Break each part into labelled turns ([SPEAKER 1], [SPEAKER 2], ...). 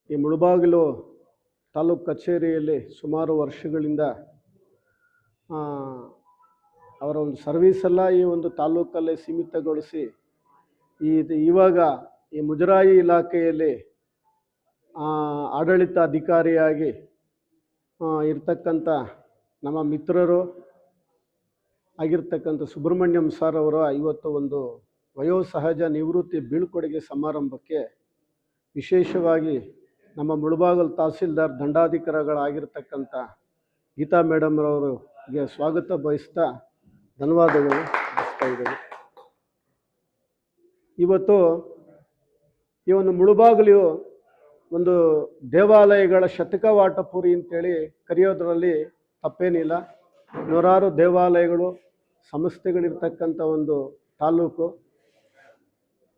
[SPEAKER 1] ಈ ಮುಳಬಾಗಿಲು ತಾಲೂಕು ಕಚೇರಿಯಲ್ಲಿ ಸುಮಾರು ವರ್ಷಗಳಿಂದ ಅವರ ಒಂದು ಸರ್ವೀಸೆಲ್ಲ ಈ ಒಂದು ತಾಲೂಕಲ್ಲೇ ಸೀಮಿತಗೊಳಿಸಿ ಇವಾಗ ಈ ಮುಜರಾಯಿ ಇಲಾಖೆಯಲ್ಲಿ ಆಡಳಿತ ಅಧಿಕಾರಿಯಾಗಿ ಇರ್ತಕ್ಕಂಥ ನಮ್ಮ ಮಿತ್ರರು ಆಗಿರ್ತಕ್ಕಂಥ ಸುಬ್ರಹ್ಮಣ್ಯಂ ಸರ್ ಅವರ ಇವತ್ತು ಒಂದು ವಯೋಸಹಜ ನಿವೃತ್ತಿ ಬೀಳ್ಕೊಡುಗೆ ಸಮಾರಂಭಕ್ಕೆ ವಿಶೇಷವಾಗಿ ನಮ್ಮ ಮುಳಬಾಗಿಲು ತಹಸೀಲ್ದಾರ್ ದಂಡಾಧಿಕಾರಿಗಳಾಗಿರ್ತಕ್ಕಂಥ ಗೀತಾ ಮೇಡಮ್ ಅವರಿಗೆ ಸ್ವಾಗತ ಬಯಸ್ತಾ ಧನ್ಯವಾದಗಳು ಬಯಸ್ತಾ ಇದ್ದೇವೆ. ಇವತ್ತು ಈ ಒಂದು ಮುಳಬಾಗಿಲು ಒಂದು ದೇವಾಲಯಗಳ ಶತಕವಾಟಪುರಿ ಅಂತೇಳಿ ಕರೆಯೋದ್ರಲ್ಲಿ ತಪ್ಪೇನಿಲ್ಲ. ನೂರಾರು ದೇವಾಲಯಗಳು ಸಂಸ್ಥೆಗಳಿರ್ತಕ್ಕಂಥ ಒಂದು ತಾಲೂಕು.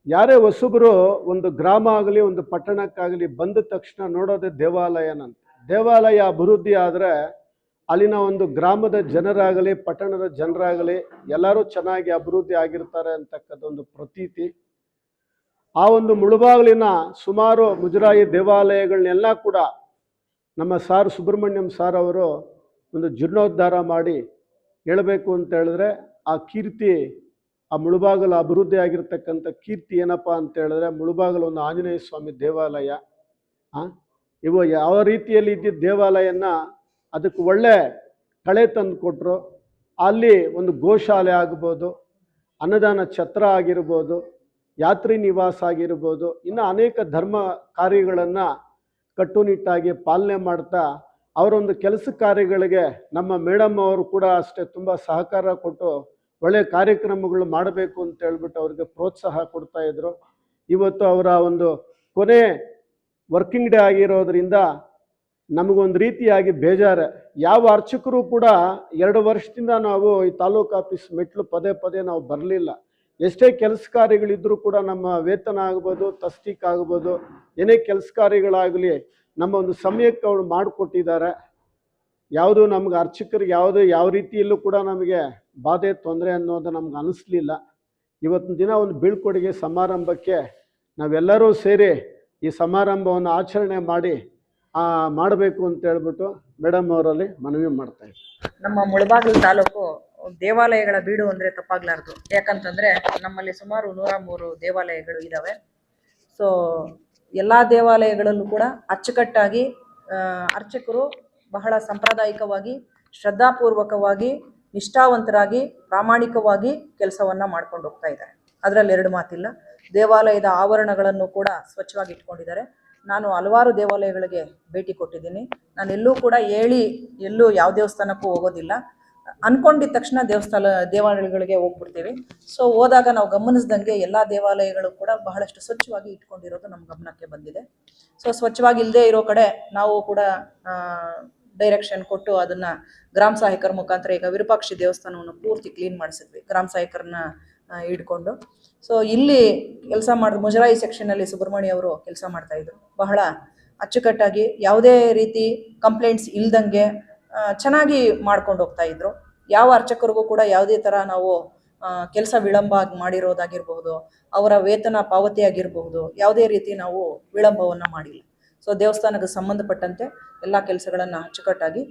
[SPEAKER 1] ಯಾರೇ ಹೊಸಬರು ಒಂದು ಗ್ರಾಮ ಆಗಲಿ ಒಂದು ಪಟ್ಟಣಕ್ಕಾಗಲಿ ಬಂದ ತಕ್ಷಣ ನೋಡೋದೇ ದೇವಾಲಯನಂತ. ದೇವಾಲಯ ಅಭಿವೃದ್ಧಿ ಆದರೆ ಅಲ್ಲಿನ ಒಂದು ಗ್ರಾಮದ ಜನರಾಗಲಿ ಪಟ್ಟಣದ ಜನರಾಗಲಿ ಎಲ್ಲರೂ ಚೆನ್ನಾಗಿ ಅಭಿವೃದ್ಧಿ ಆಗಿರ್ತಾರೆ ಅಂತಕ್ಕಂಥ ಒಂದು ಪ್ರತೀತಿ. ಆ ಒಂದು ಮುಳಬಾಗಿಲಿನ ಸುಮಾರು ಮುಜರಾಯಿ ದೇವಾಲಯಗಳನ್ನೆಲ್ಲ ಕೂಡ ನಮ್ಮ ಸಾರ್ ಸುಬ್ರಹ್ಮಣ್ಯಂ ಸಾರ್ ಅವರು ಒಂದು ಜೀರ್ಣೋದ್ಧಾರ ಮಾಡಿ ಹೇಳಬೇಕು ಅಂತ ಹೇಳಿದ್ರೆ ಆ ಕೀರ್ತಿ, ಆ ಮುಳಬಾಗಿಲು ಅಭಿವೃದ್ಧಿ ಆಗಿರ್ತಕ್ಕಂಥ ಕೀರ್ತಿ ಏನಪ್ಪ ಅಂತ ಹೇಳಿದ್ರೆ ಮುಳಬಾಗಿಲು ಒಂದು ಆಂಜನೇಯ ಸ್ವಾಮಿ ದೇವಾಲಯ. ಇವು ಯಾವ ರೀತಿಯಲ್ಲಿ ಇದ್ದಿದ್ದ ದೇವಾಲಯನ ಅದಕ್ಕೆ ಒಳ್ಳೆ ಕಳೆ ತಂದು ಕೊಟ್ಟರು. ಅಲ್ಲಿ ಒಂದು ಗೋಶಾಲೆ ಆಗ್ಬೋದು, ಅನ್ನದಾನ ಛತ್ರ ಆಗಿರ್ಬೋದು, ಯಾತ್ರಿ ನಿವಾಸ ಆಗಿರ್ಬೋದು, ಇನ್ನು ಅನೇಕ ಧರ್ಮ ಕಾರ್ಯಗಳನ್ನು ಕಟ್ಟುನಿಟ್ಟಾಗಿ ಪಾಲನೆ ಮಾಡ್ತಾ ಅವರೊಂದು ಕೆಲಸ ಕಾರ್ಯಗಳಿಗೆ ನಮ್ಮ ಮೇಡಮ್ ಅವರು ಕೂಡ ಅಷ್ಟೇ ತುಂಬ ಸಹಕಾರ ಕೊಟ್ಟು ಒಳ್ಳೆಯ ಕಾರ್ಯಕ್ರಮಗಳು ಮಾಡಬೇಕು ಅಂತ ಹೇಳ್ಬಿಟ್ಟು ಅವ್ರಿಗೆ ಪ್ರೋತ್ಸಾಹ ಕೊಡ್ತಾ ಇದ್ರು. ಇವತ್ತು ಅವರ ಒಂದು ಕೊನೆ ವರ್ಕಿಂಗ್ ಡೇ ಆಗಿರೋದ್ರಿಂದ ನಮಗೊಂದು ರೀತಿಯಾಗಿ ಬೇಜಾರೆ. ಯಾವ ಅರ್ಚಕರು ಕೂಡ 2 ವರ್ಷದಿಂದ ನಾವು ಈ ತಾಲೂಕು ಆಫೀಸ್ ಮೆಟ್ಲು ಪದೇ ಪದೇ ನಾವು ಬರಲಿಲ್ಲ. ಎಷ್ಟೇ ಕೆಲಸ ಕಾರ್ಯಗಳಿದ್ರೂ ಕೂಡ ನಮ್ಮ ವೇತನ ಆಗ್ಬೋದು, ತಸ್ತೀಕ್ ಆಗ್ಬೋದು, ಏನೇ ಕೆಲಸ ಕಾರ್ಯಗಳಾಗಲಿ ನಮ್ಮ ಒಂದು ಸಮಯಕ್ಕೆ ಅವರು ಮಾಡಿಕೊಟ್ಟಿದ್ದಾರೆ. ಯಾವುದು ನಮ್ಗೆ ಅರ್ಚಕರಿಗೆ ಯಾವ ರೀತಿಯಲ್ಲೂ ಕೂಡ ನಮಗೆ ಬಾಧೆ ತೊಂದರೆ ಅನ್ನೋದು ನಮ್ಗೆ ಅನ್ನಿಸ್ಲಿಲ್ಲ. ಇವತ್ತಿನ ದಿನ ಒಂದು ಬೀಳ್ಕೊಡುಗೆ ಸಮಾರಂಭಕ್ಕೆ ನಾವೆಲ್ಲರೂ ಸೇರಿ ಈ ಸಮಾರಂಭವನ್ನು ಆಚರಣೆ ಮಾಡಬೇಕು ಅಂತ ಹೇಳ್ಬಿಟ್ಟು ಮೇಡಮ್ ಅವರಲ್ಲಿ ಮನವಿ ಮಾಡ್ತಾ ಇದ್ದೀವಿ.
[SPEAKER 2] ನಮ್ಮ ಮುಳಬಾಗಿಲು ತಾಲೂಕು ದೇವಾಲಯಗಳ ಬೀಡು ಅಂದರೆ ತಪ್ಪಾಗ್ಲಾರ್ದು. ಯಾಕಂತಂದರೆ ನಮ್ಮಲ್ಲಿ ಸುಮಾರು 103 ದೇವಾಲಯಗಳು ಇದ್ದಾವೆ. ಸೊ ಎಲ್ಲ ದೇವಾಲಯಗಳಲ್ಲೂ ಕೂಡ ಅಚ್ಚುಕಟ್ಟಾಗಿ ಅರ್ಚಕರು ಬಹಳ ಸಾಂಪ್ರದಾಯಿಕವಾಗಿ, ಶ್ರದ್ಧಾಪೂರ್ವಕವಾಗಿ, ನಿಷ್ಠಾವಂತರಾಗಿ, ಪ್ರಾಮಾಣಿಕವಾಗಿ ಕೆಲಸವನ್ನು ಮಾಡ್ಕೊಂಡು ಹೋಗ್ತಾ ಇದ್ದಾರೆ. ಅದರಲ್ಲಿ 2 ಮಾತಿಲ್ಲ. ದೇವಾಲಯದ ಆವರಣಗಳನ್ನು ಕೂಡ ಸ್ವಚ್ಛವಾಗಿ ಇಟ್ಕೊಂಡಿದ್ದಾರೆ. ನಾನು ಹಲವಾರು ದೇವಾಲಯಗಳಿಗೆ ಭೇಟಿ ಕೊಟ್ಟಿದ್ದೀನಿ. ನಾನು ಎಲ್ಲೂ ಕೂಡ ಎಲ್ಲೂ ಯಾವ ದೇವಸ್ಥಾನಕ್ಕೂ ಹೋಗೋದಿಲ್ಲ. ಅಂದ್ಕೊಂಡಿದ್ದ ತಕ್ಷಣ ದೇವಾಲಯಗಳಿಗೆ ಹೋಗ್ಬಿಡ್ತೀವಿ. ಸೊ ಹೋದಾಗ ನಾವು ಗಮನಿಸ್ದಂಗೆ ಎಲ್ಲ ದೇವಾಲಯಗಳು ಕೂಡ ಬಹಳಷ್ಟು ಸ್ವಚ್ಛವಾಗಿ ಇಟ್ಕೊಂಡಿರೋದು ನಮ್ಮ ಗಮನಕ್ಕೆ ಬಂದಿದೆ. ಸೊ ಸ್ವಚ್ಛವಾಗಿ ಇಲ್ಲದೆ ಇರೋ ಕಡೆ ನಾವು ಕೂಡ ಡೈರೆಕ್ಷನ್ ಕೊಟ್ಟು ಅದನ್ನು ಗ್ರಾಮ ಸಹಾಯಕರ ಮುಖಾಂತರ ಈಗ ವಿರೂಪಾಕ್ಷಿ ದೇವಸ್ಥಾನವನ್ನು ಪೂರ್ತಿ ಕ್ಲೀನ್ ಮಾಡಿಸಿದ್ವಿ, ಗ್ರಾಮ ಸಹಾಯಕರನ್ನ ಹಿಡ್ಕೊಂಡು. ಸೊ ಇಲ್ಲಿ ಕೆಲಸ ಮಾಡಿದ ಮುಜರಾಯಿ ಸೆಕ್ಷನಲ್ಲಿ ಸುಬ್ರಹ್ಮಣ್ಯ ಅವರು ಕೆಲಸ ಮಾಡ್ತಾಯಿದ್ರು. ಬಹಳ ಅಚ್ಚುಕಟ್ಟಾಗಿ ಯಾವುದೇ ರೀತಿ ಕಂಪ್ಲೇಂಟ್ಸ್ ಇಲ್ದಂಗೆ ಚೆನ್ನಾಗಿ ಮಾಡ್ಕೊಂಡು ಹೋಗ್ತಾಯಿದ್ರು. ಯಾವ ಅರ್ಚಕರಿಗೂ ಕೂಡ ಯಾವುದೇ ಥರ ನಾವು ಕೆಲಸ ವಿಳಂಬ ಮಾಡಿರೋದಾಗಿರ್ಬಹುದು, ಅವರ ವೇತನ ಪಾವತಿ ಆಗಿರಬಹುದು, ಯಾವುದೇ ರೀತಿ ನಾವು ವಿಳಂಬವನ್ನು ಮಾಡಿಲ್ಲ. ಸೊ ದೇವಸ್ಥಾನಕ್ಕೆ ಸಂಬಂಧಪಟ್ಟಂತೆ ಎಲ್ಲ ಕೆಲಸಗಳನ್ನು ಅಚ್ಚುಕಟ್ಟಾಗಿ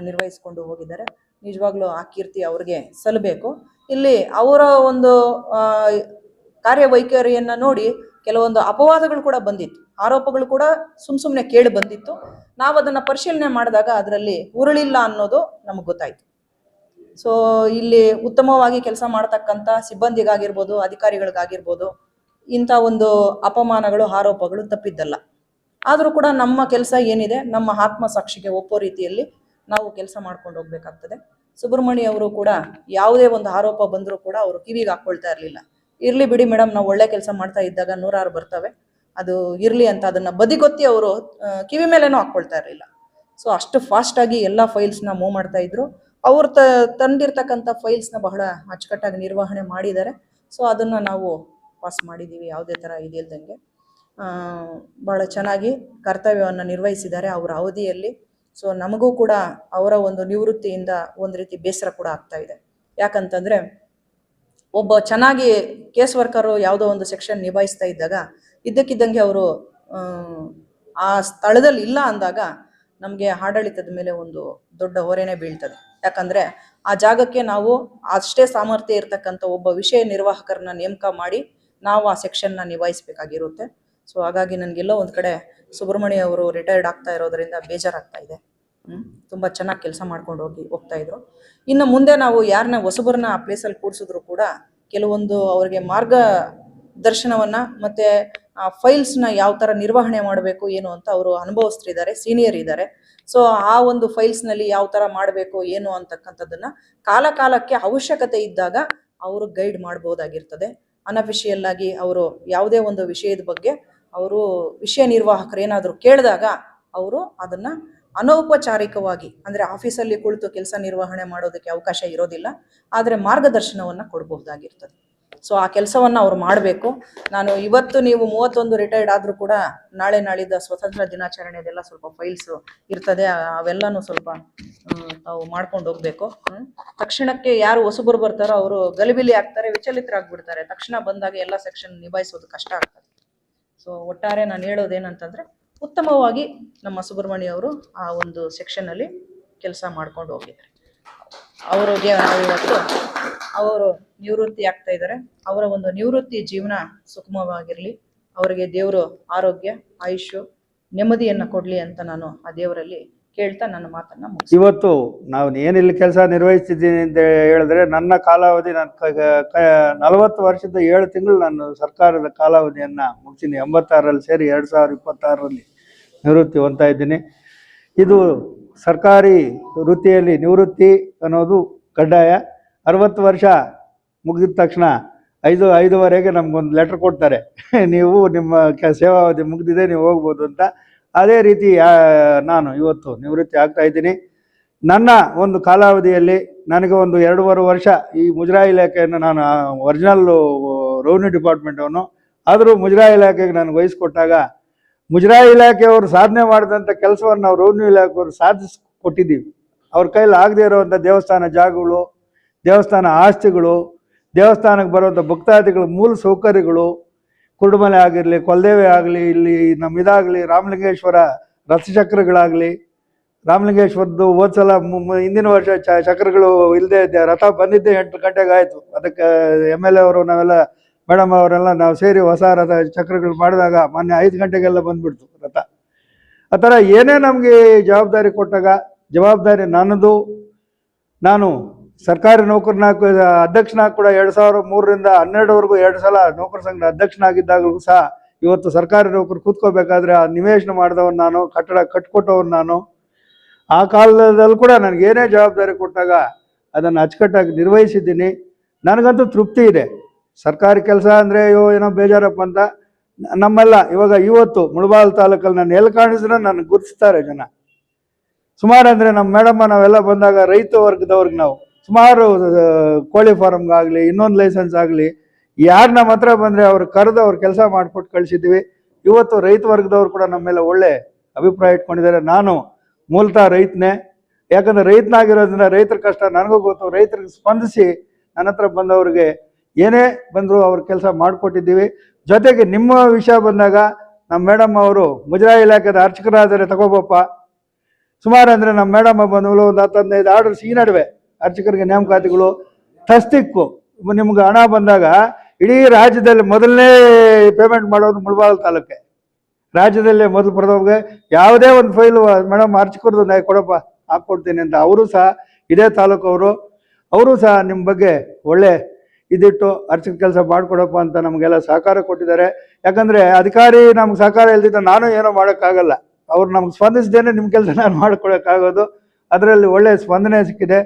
[SPEAKER 2] ನಿರ್ವಹಿಸ್ಕೊಂಡು ಹೋಗಿದ್ದಾರೆ. ನಿಜವಾಗ್ಲೂ ಆ ಕೀರ್ತಿ ಅವ್ರಿಗೆ ಸಲ್ಲಬೇಕು. ಇಲ್ಲಿ ಅವರ ಒಂದು ಕಾರ್ಯವೈಖರಿಯನ್ನು ನೋಡಿ ಕೆಲವೊಂದು ಅಪವಾದಗಳು ಕೂಡ ಬಂದಿತ್ತು, ಆರೋಪಗಳು ಕೂಡ ಸುಮ್ಮನೆ ಕೇಳಿ ಬಂದಿತ್ತು. ನಾವು ಅದನ್ನು ಪರಿಶೀಲನೆ ಮಾಡಿದಾಗ ಅದರಲ್ಲಿ ಉರುಳಿಲ್ಲ ಅನ್ನೋದು ನಮಗೆ ಗೊತ್ತಾಯಿತು. ಸೊ ಇಲ್ಲಿ ಉತ್ತಮವಾಗಿ ಕೆಲಸ ಮಾಡ್ತಕ್ಕಂಥ ಸಿಬ್ಬಂದಿಗಾಗಿರ್ಬೋದು, ಅಧಿಕಾರಿಗಳಿಗಾಗಿರ್ಬೋದು ಇಂಥ ಒಂದು ಅಪಮಾನಗಳು, ಆರೋಪಗಳು ತಪ್ಪಿದ್ದಲ್ಲ. ಆದರೂ ಕೂಡ ನಮ್ಮ ಕೆಲಸ ಏನಿದೆ, ನಮ್ಮ ಆತ್ಮಸಾಕ್ಷಿಗೆ ಒಪ್ಪೋ ರೀತಿಯಲ್ಲಿ ನಾವು ಕೆಲಸ ಮಾಡ್ಕೊಂಡು ಹೋಗ್ಬೇಕಾಗ್ತದೆ. ಸುಬ್ರಹ್ಮಣ್ಯ ಅವರು ಕೂಡ ಯಾವುದೇ ಒಂದು ಆರೋಪ ಬಂದರೂ ಕೂಡ ಅವರು ಕಿವಿಗೆ ಹಾಕ್ಕೊಳ್ತಾ ಇರಲಿಲ್ಲ. ಇರಲಿ ಬಿಡಿ ಮೇಡಮ್, ನಾವು ಒಳ್ಳೆ ಕೆಲಸ ಮಾಡ್ತಾ ಇದ್ದಾಗ 106 ಬರ್ತವೆ, ಅದು ಇರಲಿ ಅಂತ ಅದನ್ನು ಬದಿಗೊತ್ತಿ ಅವರು ಕಿವಿ ಮೇಲೇನೂ ಹಾಕ್ಕೊಳ್ತಾ ಇರಲಿಲ್ಲ. ಸೊ ಅಷ್ಟು ಫಾಸ್ಟಾಗಿ ಎಲ್ಲ ಫೈಲ್ಸ್ನ ಮೂವ್ ಮಾಡ್ತಾ ಇದ್ರು. ಅವ್ರು ತಂದಿರ್ತಕ್ಕಂಥ ಫೈಲ್ಸ್ನ ಬಹಳ ಅಚ್ಚುಕಟ್ಟಾಗಿ ನಿರ್ವಹಣೆ ಮಾಡಿದ್ದಾರೆ. ಸೊ ಅದನ್ನು ನಾವು ಪಾಸ್ ಮಾಡಿದ್ದೀವಿ, ಯಾವುದೇ ಥರ ಇದಿಲ್ದಂಗೆ ಭಾಳ ಚೆನ್ನಾಗಿ ಕರ್ತವ್ಯವನ್ನು ನಿರ್ವಹಿಸಿದ್ದಾರೆ ಅವರ ಅವಧಿಯಲ್ಲಿ. ಸೊ ನಮಗೂ ಕೂಡ ಅವರ ಒಂದು ನಿವೃತ್ತಿಯಿಂದ ಒಂದು ರೀತಿ ಬೇಸರ ಕೂಡ ಆಗ್ತಾ ಇದೆ. ಯಾಕಂತಂದರೆ ಒಬ್ಬ ಚೆನ್ನಾಗಿ ಕೇಸ್ ವರ್ಕರು ಯಾವುದೋ ಒಂದು ಸೆಕ್ಷನ್ ನಿಭಾಯಿಸ್ತಾ ಇದ್ದಾಗ ಇದ್ದಕ್ಕಿದ್ದಂಗೆ ಅವರು ಆ ಸ್ಥಳದಲ್ಲಿ ಇಲ್ಲ ಅಂದಾಗ ನಮಗೆ ಆಡಳಿತದ ಮೇಲೆ ಒಂದು ದೊಡ್ಡ ಹೊರೆನೇ ಬೀಳ್ತದೆ. ಯಾಕಂದರೆ ಆ ಜಾಗಕ್ಕೆ ನಾವು ಅಷ್ಟೇ ಸಾಮರ್ಥ್ಯ ಇರತಕ್ಕಂಥ ಒಬ್ಬ ವಿಷಯ ನಿರ್ವಾಹಕರನ್ನ ನೇಮಕ ಮಾಡಿ ನಾವು ಆ ಸೆಕ್ಷನ್ನ ನಿಭಾಯಿಸಬೇಕಾಗಿರುತ್ತೆ. ಸೊ ಹಾಗಾಗಿ ನನಗೆಲ್ಲೋ ಒಂದು ಕಡೆ ಸುಬ್ರಹ್ಮಣ್ಯ ಅವರು ರಿಟೈರ್ಡ್ ಆಗ್ತಾ ಇರೋದರಿಂದ ಬೇಜಾರಾಗ್ತಾ ಇದೆ. ತುಂಬ ಚೆನ್ನಾಗಿ ಕೆಲಸ ಮಾಡ್ಕೊಂಡು ಹೋಗ್ತಾ ಇದ್ರು. ಇನ್ನು ಮುಂದೆ ನಾವು ಯಾರನ್ನ ಹೊಸಬರನ್ನ ಆ ಪ್ಲೇಸಲ್ಲಿ ಕೂಡಿಸಿದ್ರು ಕೂಡ ಕೆಲವೊಂದು ಅವ್ರಿಗೆ ಮಾರ್ಗದರ್ಶನವನ್ನು ಮತ್ತು ಆ ಫೈಲ್ಸ್ನ ಯಾವ ಥರ ನಿರ್ವಹಣೆ ಮಾಡಬೇಕು ಏನು ಅಂತ ಅವರು ಅನುಭವಿಸ್ತಿದ್ದಾರೆ, ಸೀನಿಯರ್ ಇದ್ದಾರೆ. ಸೊ ಆ ಒಂದು ಫೈಲ್ಸ್ನಲ್ಲಿ ಯಾವ ಥರ ಮಾಡಬೇಕು ಏನು ಅಂತಕ್ಕಂಥದ್ದನ್ನು ಕಾಲಕ್ಕೆ ಅವಶ್ಯಕತೆ ಇದ್ದಾಗ ಅವರು ಗೈಡ್ ಮಾಡ್ಬೋದಾಗಿರ್ತದೆ. ಅನ್ಅಫಿಷಿಯಲ್ ಆಗಿ ಅವರು ಯಾವುದೇ ಒಂದು ವಿಷಯದ ಬಗ್ಗೆ ಅವರು ವಿಷಯ ನಿರ್ವಾಹಕರು ಏನಾದರೂ ಕೇಳಿದಾಗ ಅವರು ಅದನ್ನು ಅನೌಪಚಾರಿಕವಾಗಿ ಅಂದರೆ ಆಫೀಸಲ್ಲಿ ಕುಳಿತು ಕೆಲಸ ನಿರ್ವಹಣೆ ಮಾಡೋದಕ್ಕೆ ಅವಕಾಶ ಇರೋದಿಲ್ಲ, ಆದರೆ ಮಾರ್ಗದರ್ಶನವನ್ನು ಕೊಡಬಹುದಾಗಿರ್ತದೆ. ಸೊ ಆ ಕೆಲಸವನ್ನು ಅವ್ರು ಮಾಡಬೇಕು. ನಾನು ಇವತ್ತು ನೀವು 31 ರಿಟೈರ್ಡ್ ಆದರೂ ಕೂಡ ನಾಳೆ ನಾಳಿದ್ದ ಸ್ವತಂತ್ರ ದಿನಾಚರಣೆದೆಲ್ಲ ಸ್ವಲ್ಪ ಫೈಲ್ಸ್ ಇರ್ತದೆ, ಅವೆಲ್ಲನೂ ಸ್ವಲ್ಪ ತಾವು ಮಾಡ್ಕೊಂಡು ಹೋಗ್ಬೇಕು. ತಕ್ಷಣಕ್ಕೆ ಯಾರು ಹೊಸಬರು ಬರ್ತಾರೋ ಅವರು ಗಲಿಬಿಲಿ ಆಗ್ತಾರೆ, ವಿಚಲಿತರಾಗ್ಬಿಡ್ತಾರೆ. ತಕ್ಷಣ ಬಂದಾಗ ಎಲ್ಲ ಸೆಕ್ಷನ್ ನಿಭಾಯಿಸೋದು ಕಷ್ಟ ಆಗ್ತದೆ. ಸೊ ಒಟ್ಟಾರೆ ನಾನು ಹೇಳೋದೇನಂತಂದರೆ ಉತ್ತಮವಾಗಿ ನಮ್ಮ ಸುಬ್ರಹ್ಮಣ್ಯ ಅವರು ಆ ಒಂದು ಸೆಕ್ಷನಲ್ಲಿ ಕೆಲಸ ಮಾಡ್ಕೊಂಡು ಹೋಗಿದ್ದಾರೆ. ಅವರಿಗೆ ನಾವು ಇವತ್ತು ಅವರು ನಿವೃತ್ತಿ ಆಗ್ತಾ ಇದ್ದಾರೆ. ಅವರ ಒಂದು ನಿವೃತ್ತಿ ಜೀವನ ಸುಗಮವಾಗಿರಲಿ, ಅವರಿಗೆ ದೇವರು ಆರೋಗ್ಯ, ಆಯುಷ್ಯ, ನೆಮ್ಮದಿಯನ್ನು ಕೊಡಲಿ ಅಂತ ನಾನು ಆ ದೇವರಲ್ಲಿ ಕೇಳ್ತಾ ನನ್ನ ಮಾತನ್ನು ಮುಗಿಸ್ತೀನಿ.
[SPEAKER 3] ಇವತ್ತು ನಾವು ಏನಿಲ್ಲಿ ಕೆಲಸ ನಿರ್ವಹಿಸ್ತಿದ್ದೀನಿ ಅಂತ ಹೇಳಿದ್ರೆ ನನ್ನ ಕಾಲಾವಧಿ ನಾನು 40 ವರ್ಷದ 7 ತಿಂಗಳು ನಾನು ಸರ್ಕಾರದ ಕಾಲಾವಧಿಯನ್ನು ಮುಗಿಸಿದ್ದೀನಿ. 86ರಲ್ಲಿ ಸೇರಿ 2026ರಲ್ಲಿ ನಿವೃತ್ತಿ ಹೊಂದ್ತಾ ಇದ್ದೀನಿ. ಇದು ಸರ್ಕಾರಿ ವೃತ್ತಿಯಲ್ಲಿ ನಿವೃತ್ತಿ ಅನ್ನೋದು ಕಡ್ಡಾಯ. 60 ವರ್ಷ ಮುಗಿದ ತಕ್ಷಣ 5:05 ನಮಗೊಂದು ಲೆಟ್ರ್ ಕೊಡ್ತಾರೆ, ನೀವು ನಿಮ್ಮ ಸೇವಾವಧಿ ಮುಗಿದಿದೆ, ನೀವು ಹೋಗ್ಬೋದು ಅಂತ. ಅದೇ ರೀತಿ ನಾನು ಇವತ್ತು ನಿವೃತ್ತಿ ಆಗ್ತಾ ಇದ್ದೀನಿ. ನನ್ನ ಒಂದು ಕಾಲಾವಧಿಯಲ್ಲಿ ನನಗೆ ಒಂದು 2.5 ವರ್ಷ ಈ ಮುಜರಾಯಿ ಇಲಾಖೆಯನ್ನು ನಾನು ಒರಿಜಿನಲ್ಲು ರೆವಿನ್ಯೂ ಡಿಪಾರ್ಟ್ಮೆಂಟವನು, ಆದರೂ ಮುಜರಾಯಿ ಇಲಾಖೆಗೆ ನಾನು ವಹಿಸ್ಕೊಟ್ಟಾಗ ಮುಜರಾಯಿ ಇಲಾಖೆಯವರು ಸಾಧನೆ ಮಾಡಿದಂಥ ಕೆಲಸವನ್ನು ನಾವು ರೆವಿನ್ಯೂ ಇಲಾಖೆಯವರು ಸಾಧಿಸ್ಕೊಟ್ಟಿದ್ದೀವಿ. ಅವ್ರ ಕೈಲಿ ಆಗದೆ ಇರೋವಂಥ ದೇವಸ್ಥಾನ ಜಾಗಗಳು, ದೇವಸ್ಥಾನ ಆಸ್ತಿಗಳು, ದೇವಸ್ಥಾನಕ್ಕೆ ಬರುವಂಥ ಭಕ್ತಾದಿಗಳ ಮೂಲ ಸೌಕರ್ಯಗಳು, ಕುರುಡುಮಲೆ ಆಗಿರಲಿ, ಕೊಲ್ದೇವೆ ಆಗಲಿ, ಇಲ್ಲಿ ಇದಾಗಲಿ, ರಾಮಲಿಂಗೇಶ್ವರ ರಥಚಕ್ರಗಳಾಗಲಿ, ರಾಮಲಿಂಗೇಶ್ವರದ್ದು ಹೋದ್ಸಲ ಹಿಂದಿನ ವರ್ಷ ಚಕ್ರಗಳು ಇಲ್ಲದೆ ಇದ್ದೆ, ರಥ ಬಂದಿದ್ದೆ 8 ಗಂಟೆಗೆ ಆಯಿತು. ಅದಕ್ಕೆ MLA ಅವರು ನಾವೆಲ್ಲ ಮೇಡಮ್ ಅವರೆಲ್ಲ ನಾವು ಸೇರಿ ಹೊಸ ರಥ ಚಕ್ರಗಳು ಮಾಡಿದಾಗ ಮೊನ್ನೆ 5 ಗಂಟೆಗೆಲ್ಲ ಬಂದ್ಬಿಡ್ತು ರಥ. ಆ ಥರ ಏನೇ ನಮಗೆ ಜವಾಬ್ದಾರಿ ಕೊಟ್ಟಾಗ ಜವಾಬ್ದಾರಿ ನನ್ನದು. ನಾನು ಸರ್ಕಾರಿ ನೌಕರನಾಗ ಅಧ್ಯಕ್ಷನಾಗಿ ಕೂಡ 2003ರಿಂದ 2012ವರೆಗೂ 2 ಸಲ ನೌಕರ ಸಂಘದ ಅಧ್ಯಕ್ಷನಾಗಿದ್ದಾಗಲೂ ಸಹ ಇವತ್ತು ಸರ್ಕಾರಿ ನೌಕರು ಕೂತ್ಕೋಬೇಕಾದ್ರೆ ಆ ನಿವೇಶನ ಮಾಡಿದವನು ನಾನು, ಕಟ್ಟಡ ಕಟ್ಕೊಟ್ಟವನು ನಾನು. ಆ ಕಾಲದಲ್ಲೂ ಕೂಡ ನನಗೇನೇ ಜವಾಬ್ದಾರಿ ಕೊಟ್ಟಾಗ ಅದನ್ನು ಅಚ್ಚುಕಟ್ಟಾಗಿ ನಿರ್ವಹಿಸಿದ್ದೀನಿ. ನನಗಂತೂ ತೃಪ್ತಿ ಇದೆ. ಸರ್ಕಾರಿ ಕೆಲಸ ಅಂದರೆ ಏನೋ ಬೇಜಾರಪ್ಪ ಅಂತ ನಮ್ಮೆಲ್ಲ ಇವತ್ತು ಮುಳಬಾಗಿಲು ತಾಲೂಕಲ್ಲಿ ನಾನು ಎಲ್ಲಿ ಕಾಣಿಸಿದ್ರೆ ನನಗೆ ಗುರುತಿಸ್ತಾರೆ ಜನ. ಸುಮಾರು ಅಂದರೆ ನಮ್ಮ ಮೇಡಮ್ಮ ನಾವೆಲ್ಲ ಬಂದಾಗ ರೈತ ವರ್ಗದವ್ರಿಗೆ ನಾವು ಸುಮಾರು ಕೋಳಿ ಫಾರಮ್ಗಾಗಲಿ, ಇನ್ನೊಂದು ಲೈಸೆನ್ಸ್ ಆಗಲಿ, ಯಾರು ನಮ್ಮ ಹತ್ರ ಬಂದರೆ ಅವ್ರು ಕರೆದು ಅವ್ರು ಕೆಲಸ ಮಾಡಿಕೊಟ್ಟು ಕಳಿಸಿದ್ದೀವಿ. ಇವತ್ತು ರೈತ ವರ್ಗದವ್ರು ಕೂಡ ನಮ್ಮ ಮೇಲೆ ಒಳ್ಳೆ ಅಭಿಪ್ರಾಯ ಇಟ್ಕೊಂಡಿದ್ದಾರೆ. ನಾನು ಮೂಲತಃ ರೈತನೇ, ಯಾಕಂದರೆ ರೈತನಾಗಿರೋದ್ರಿಂದ ರೈತರ ಕಷ್ಟ ನನಗೂ ಗೊತ್ತು. ರೈತರಿಗೆ ಸ್ಪಂದಿಸಿ ನನ್ನ ಹತ್ರ ಬಂದವ್ರಿಗೆ ಏನೇ ಬಂದರೂ ಅವ್ರ ಕೆಲಸ ಮಾಡಿಕೊಟ್ಟಿದ್ದೀವಿ. ಜೊತೆಗೆ ನಿಮ್ಮ ವಿಷಯ ಬಂದಾಗ ನಮ್ಮ ಮೇಡಮ್ ಅವರು ಮುಜರಾಯಿ ಇಲಾಖೆದ ಅರ್ಚಕರಾದರೆ ತಗೋಬಪ್ಪ, ಸುಮಾರು ಅಂದರೆ ನಮ್ಮ ಮೇಡಮ್ಮ ಬಂದವಳು ಒಂದು 10-15 ಆರ್ಡರ್ಸ್ ಈ ನಡುವೆ ಅರ್ಚಕರಿಗೆ ನೇಮಕಾತಿಗಳು, ತಸ್ತಿಕ್ಕು ನಿಮ್ಗೆ ಹಣ ಬಂದಾಗ ಇಡೀ ರಾಜ್ಯದಲ್ಲಿ ಮೊದಲನೇ ಪೇಮೆಂಟ್ ಮಾಡೋದು ಮುಳಬಾಗಿಲು ತಾಲೂಕೆ. ರಾಜ್ಯದಲ್ಲೇ ಮೊದಲು ಪ್ರಥಮಗೆ ಯಾವುದೇ ಒಂದು ಫೈಲು ಮೇಡಮ್ ಅರ್ಚಕರದು ನಾನು ಕೊಡಪ್ಪ ಹಾಕ್ಕೊಡ್ತೀನಿ ಅಂತ ಅವರು ಸಹ ಇದೇ ತಾಲೂಕವರು, ಅವರು ಸಹ ನಿಮ್ಮ ಬಗ್ಗೆ ಒಳ್ಳೆ ಇದಿಟ್ಟು ಅರ್ಚಕ ಕೆಲಸ ಮಾಡಿಕೊಡಪ್ಪ ಅಂತ ನಮಗೆಲ್ಲ ಸಹಕಾರ ಕೊಟ್ಟಿದ್ದಾರೆ. ಯಾಕಂದರೆ ಅಧಿಕಾರಿ ನಮ್ಗೆ ಸಹಕಾರ ಇಲ್ದಿದ್ದ ನಾನು ಏನೋ ಮಾಡೋಕ್ಕಾಗಲ್ಲ. ಅವ್ರು ನಮ್ಗೆ ಸ್ಪಂದಿಸಿದ್ದೇನೆ ನಿಮ್ಮ ಕೆಲಸ ನಾನು ಮಾಡಿಕೊಡೋಕ್ಕಾಗೋದು. ಅದರಲ್ಲಿ ಒಳ್ಳೆಯ ಸ್ಪಂದನೆ ಸಿಕ್ಕಿದೆ.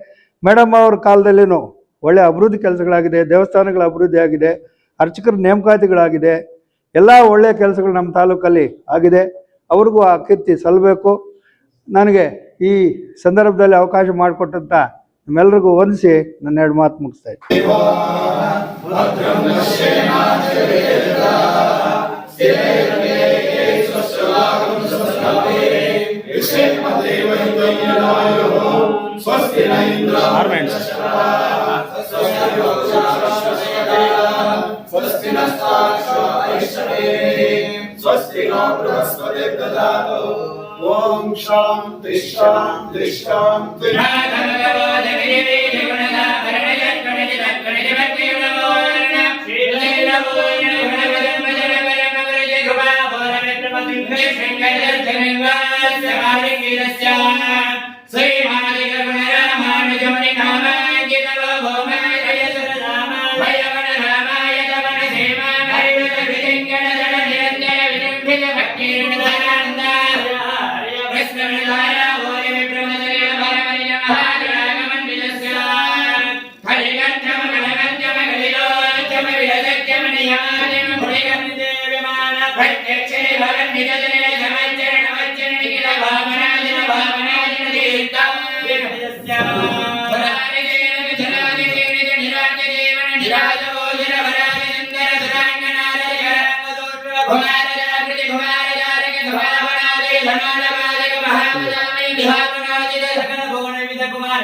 [SPEAKER 3] ಮೇಡಮ್ ಅವ್ರ ಕಾಲದಲ್ಲಿನೂ ಒಳ್ಳೆಯ ಅಭಿವೃದ್ಧಿ ಕೆಲಸಗಳಾಗಿದೆ, ದೇವಸ್ಥಾನಗಳ ಅಭಿವೃದ್ಧಿ ಆಗಿದೆ, ಅರ್ಚಕರ ನೇಮಕಾತಿಗಳಾಗಿದೆ, ಎಲ್ಲ ಒಳ್ಳೆಯ ಕೆಲಸಗಳು ನಮ್ಮ ತಾಲೂಕಲ್ಲಿ ಆಗಿದೆ. ಅವ್ರಿಗೂ ಆ ಕೀರ್ತಿ ಸಲ್ಲಬೇಕು. ನನಗೆ ಈ ಸಂದರ್ಭದಲ್ಲಿ ಅವಕಾಶ ಮಾಡಿಕೊಟ್ಟಂಥ ನಿಮ್ಮೆಲ್ಲರಿಗೂ ವಂದಿಸಿ ನನ್ನ 2 ಮಾತು ಮುಗಿಸ್ತಾ ಇದ್ದೀನಿ.
[SPEAKER 4] ಸ್ವಸ್ತಿ ನ ಬೃಹಸ್ಪತಿ ददातु ओम शांति शांति शांति
[SPEAKER 5] कुमार